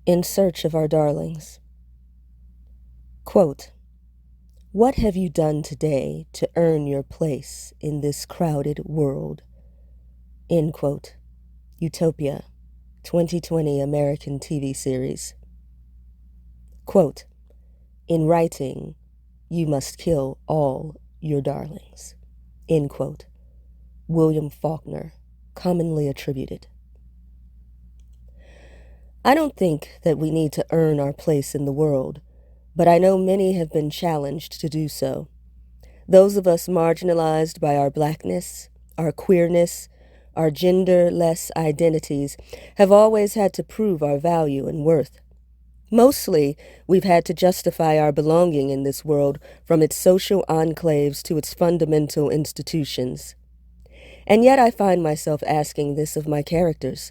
In search of our darlings. Quote, "What have you done today to earn your place in this crowded world?" End quote. Utopia, 2020 American TV series. Quote, "In writing, you must kill all your darlings." End quote. William Faulkner, commonly attributed. I don't think that we need to earn our place in the world, but I know many have been challenged to do so. Those of us marginalized by our blackness, our queerness, our genderless identities have always had to prove our value and worth. Mostly, we've had to justify our belonging in this world, from its social enclaves to its fundamental institutions. And yet I find myself asking this of my characters,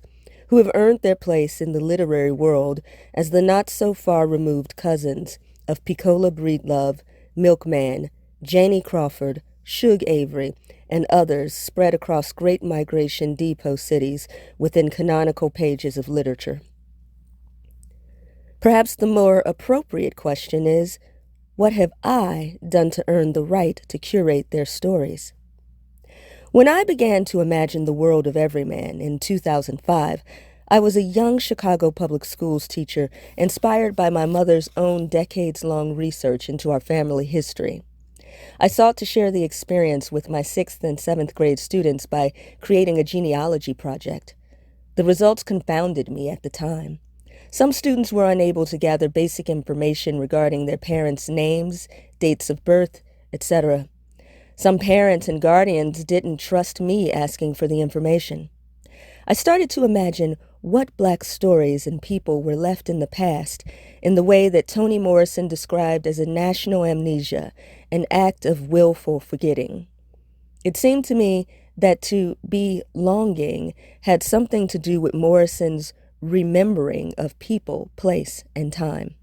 who have earned their place in the literary world as the not-so-far-removed cousins of Pecola Breedlove, Milkman, Janie Crawford, Shug Avery, and others spread across Great Migration depot cities within canonical pages of literature. Perhaps the more appropriate question is, what have I done to earn the right to curate their stories? When I began to imagine the world of Everyman in 2005, I was a young Chicago public schools teacher inspired by my mother's own decades-long research into our family history. I sought to share the experience with my 6th and 7th grade students by creating a genealogy project. The results confounded me at the time. Some students were unable to gather basic information regarding their parents' names, dates of birth, etc. Some parents and guardians didn't trust me asking for the information. I started to imagine what Black stories and people were left in the past in the way that Toni Morrison described as a national amnesia, an act of willful forgetting. It seemed to me that to be longing had something to do with Morrison's remembering of people, place, and time.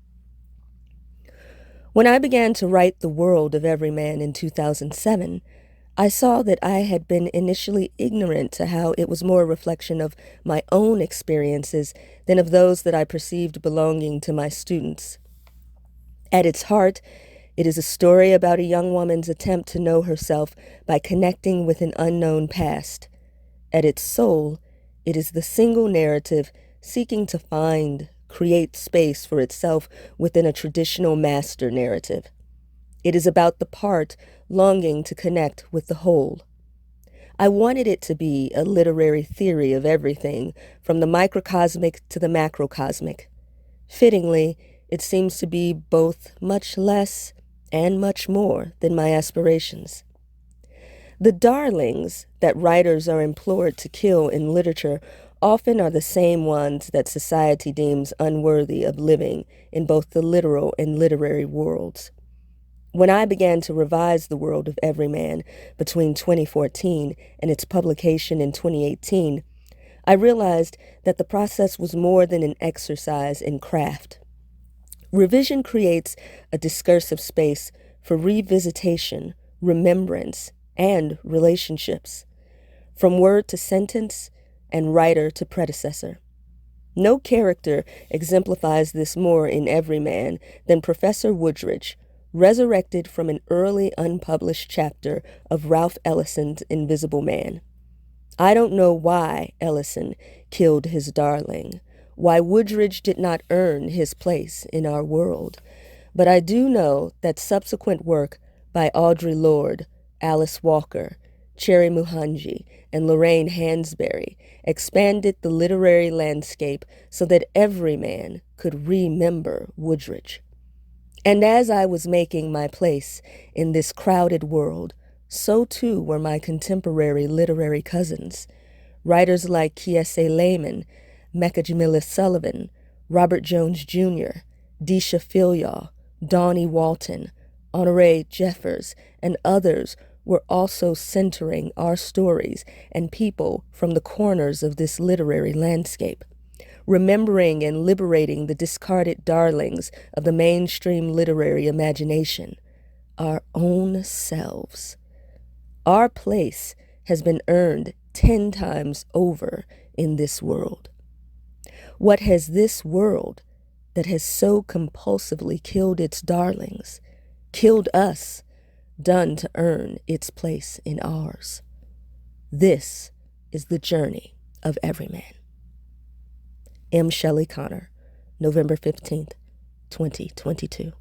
When I began to write The World of Everyman in 2007, I saw that I had been initially ignorant to how it was more a reflection of my own experiences than of those that I perceived belonging to my students. At its heart, it is a story about a young woman's attempt to know herself by connecting with an unknown past. At its soul, it is the single narrative seeking to create space for itself within a traditional master narrative. It is about the part longing to connect with the whole. I wanted it to be a literary theory of everything, from the microcosmic to the macrocosmic. Fittingly, it seems to be both much less and much more than my aspirations. The darlings that writers are implored to kill in literature often are the same ones that society deems unworthy of living in both the literal and literary worlds. When I began to revise The World of Everyman between 2014 and its publication in 2018, I realized that the process was more than an exercise in craft. Revision creates a discursive space for revisitation, remembrance, and relationships, from word to sentence and writer to predecessor. No character exemplifies this more in Everyman than Professor Woodridge, resurrected from an early unpublished chapter of Ralph Ellison's Invisible Man. I don't know why Ellison killed his darling, why Woodridge did not earn his place in our world, but I do know that subsequent work by Audre Lorde, Alice Walker, Cherry Muhanji, and Lorraine Hansberry expanded the literary landscape so that every man could remember Woodridge. And as I was making my place in this crowded world, so too were my contemporary literary cousins, writers like Kiese Layman, Mecca Jamila Sullivan, Robert Jones Jr., Deisha Philyaw, Donnie Walton, Honoré Jeffers, and others were also centering our stories and people from the corners of this literary landscape, remembering and liberating the discarded darlings of the mainstream literary imagination, our own selves. Our place has been earned 10 times over in this world. What has this world that has so compulsively killed its darlings, killed us, done to earn its place in ours. This is the journey of Everyman. M. Shelley Connor, November 15th, 2022.